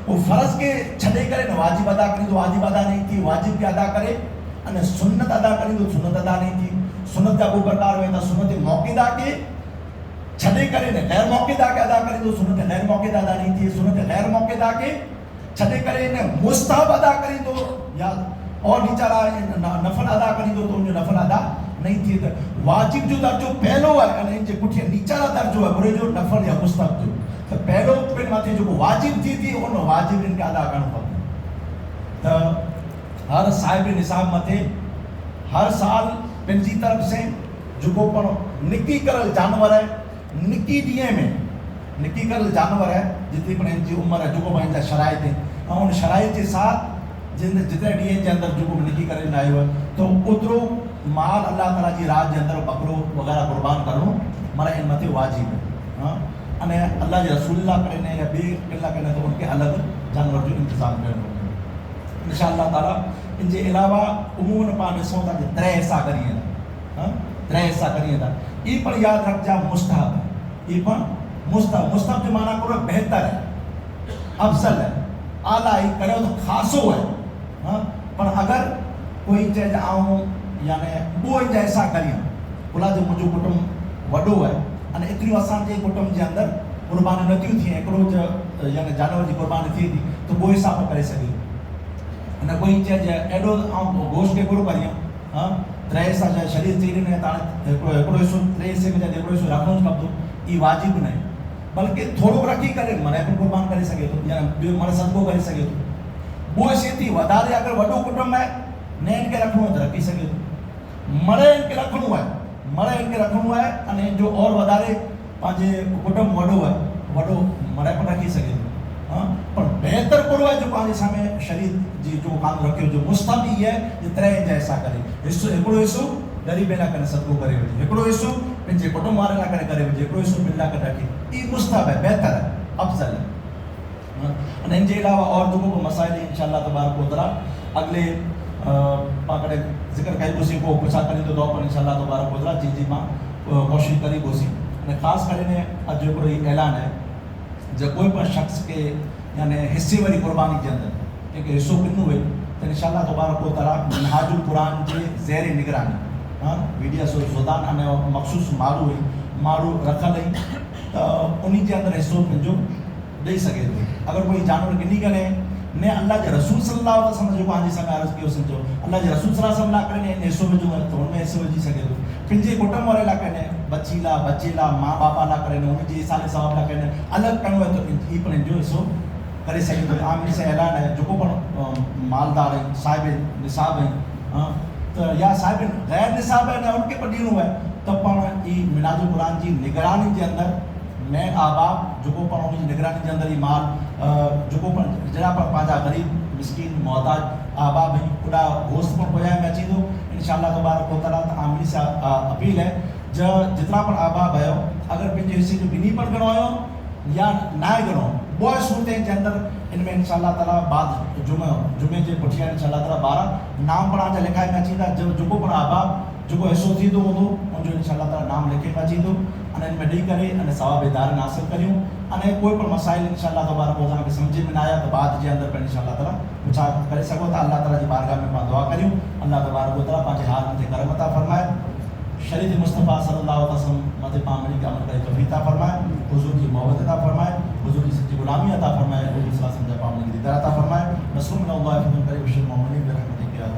وہ فرض کے چھڈے کرے نے واجب ادا کری تو واجب ادا نہیں تھی, واجب کے ادا کرے અને સુન્નત અદા કરી તો સુન્નત અદા નહીં थी. સુન્નત जा બહુ પ્રકાર હોય તો સુન્નત મૌકિદા કે છડે કરે ને ગैर मौक़िदा के अदा करी तो सुन्नत गैर मौक़िदा अदा नहीं थी. सुन्नत गैर मौक़िदा के छड़े करे ने मुस्ताहब अदा करी तो या और नीचारा नफल अदा करी तो उन नफल अदा नहीं थी. तो वाजिब जो दर्जो पहलो है अने जे पुठिया नीचारा दर्जो है बुरे जो नफल या मुस्ताहब जो तो पहलो पिन माथे जो वाजिब थी उन वाजिब इनके अदा करणो पवे. तो हर साहिब निसाब मथे हर साल पंहिंजी तरफ से जेको पण निकी करल जानवर है निकी ॾींहं में निकी करल जानवर है जितनी पण जी उम्र है जेको पंहिंजा शराइत है ऐं उन शराइत के साथ जितने ॾींहं जे अंदरि जेको निकी करे आयो है तो ओतिरो माल अल्लाह ताला जी रात के अंदरि बकरो वग़ैरह कुर्बान करणो माना इन मथे वाजिब है. हाँ अने अल्लाह जे रसूलुल्लाह करे ने या ॿिए किला करे तो उनके अलग जानवर जो इंतजाम करनो इंशाअल्लाह ताला. इनके अलावा उमूमन पाण ॾिसूं था कि 3 हिस्सा करिए था. हाँ 3 हिस्सा करिए था. ये पर याद रखजा मुस्ताहब है. ये पर मुस्ताहब मुस्ताहब जो माना को बेहतर है अफजल है आला ही करो तो खासो है. हाँ पर अगर कोई चए आऊं यानी वो जैसा करिए बोला जो मुझो कुटुंब वडो है अने इतनी असांजे कुटुंब के अंदर कुर्बानी न थियूं थी हिकिड़ो यानी जानवर की कुर्बानी थी थी तो वो हिसाब करे सके अने कोई चए एडो गोश्त के पूरो करिए. हाँ 3 हिस्सा जो शरीर थी ने हिकिड़ो हिस्सो 3 हिस्से में हिकिड़ो हिस्सो रखणो खपंदो. ये वाजिब नहीं बल्कि थोड़ो रखी करे मन भी कुर्बान करे सके तो या ॿियो मन सदको करे सके तो. वो शइ थी वधारे अगर वॾो कुटुंब है ने इनके रखणो है तो रखी सके तो. मरे इनके रखणो है अने जो और वधारे पंहिंजे कुटुंब वॾो है वॾो मरे पर रखी सके तो. हाँ पर बेहतर कहिड़ो आहे जो पंहिंजे साम्हूं शरीर जी जो कानून रखियो जो मुस्तहब ई है जे 3 जा हिस्सा करे हिस्सो हिकिड़ो हिस्सो ग़रीब लाइ करे सदको करे वठे हिकिड़ो हिस्सो पंहिंजे कुटुंब वारनि लाइ करे वठे हिकिड़ो हिस्सो ॿिनि लाइ करे रखे. ई मुस्तहब है बेहतर है अफजल है. अने इन जे अलावा और जेको को मसाइल इंशाअल्लाह तबारक व तआला अगले पाण करे ज़िक्र कईसीं को पुछा करी तो दो पर इंशाअल्लाह तबारक व तआला जी मां कोशिश करी कोसी. अने ख़ासि करे ने अॼु हिकिड़ो ई ऐलान है जो कोई पण शख्स के यानी हिस्से वाली कुर्बानी के अंदर कंहिंखे हिस्सो ॾिनो हुए तो इंशाअल्लाह तबारक व तआला मिनहाजुल कुरान जे ज़ेर निगरानी हाँ मीडिया सुल्तान अने मखसूस माण्हू रखल हुई तो उन्हीं के अंदर हिस्सो पंहिंजो ॾेई सघे थो. अगर कोई जानवर गिनी करे ने अल्लाह के रसूल सल्लल्लाहु अलैहि वसल्लम जो पंहिंजे साम्हूं अर्ज़ु कयो सम्झो अल्लाह के रसूल सल्लल्लाहु अलैहि वसल्लम लाइ करे हिस्सो विझो तो उनमें हिस्सो विझी सघे थो. पंहिंजे कुटुंब वारे लाइ करे बच्चे ला माँ बाप लाइ करे उनजे साले सवाब लाइ करे अलॻि करिणो आहे तो ई पण जो हिस्सो करे सघे थो. आम से ऐलान है जेको पण मालदार आहिनि साहिब निसाब आहिनि तो या साहिब गैर निसाब है ना उनके पर ॾियणो है तो पण ई मिनाजुल कुरान जी निगरानी के अंदर मैं आबाब जेको पण उनजी निगरानी के अंदर ई माल जेको पण जहिड़ा पण पंहिंजा ग़रीब मिसकीन मोहताज आबाब आहिनि उॾा गोश्त पण पहुचाए में अची थो इंशाअल्लाह तबारक व तआला. आमनी से अपील है जो जितना पण आबाब आयो अगर पंहिंजे हिस्से जो गिनी पण घणो आयो या ना घणो वो सूरतें के अंदर इनमें इंशाअल्लाह ताला बाद जुमे जे पुठियां इंशाअल्लाह ताला 12 नाम पण आज लिखाए में अची था जेको पण आबाब जेको हिस्सो थींदो हूंदो उनजो इंशाअल्लाह ताला नाम लिखे में अची थो अने इनमें ॾेई करे अने सवाब इदारनि हासिल करियूं अने कोई पण मसाइल इंशाअल्लाह तबारक व तआला खे सम्झ में न आया तो बाद जे अंदर पण इंशाअल्लाह ताला पुछा करे सघो था. अल्लाह ताला जी बारगाह में पाण दुआ करियूं अल्लाह तबारक व तआला पंहिंजे हाल मथे करम अता फरमाए शरीयत मुस्तफ़ा सल्लल्लाहु अलैहि वसल्लम मथे पाण मिली के अमल करे तौफ़ीक़ अता फरमाए हुज़ूर की मोहब्बत अता फरमाए हुज़ूर की सच्ची गुलामी अता फरमाए हुज़ूर सल्लल्लाहु अलैहि वसल्लम पाण मिली की दर अता फरमाए नस्रुल्लाह फ़िल करीम मोमिनीन बिरहमतिक या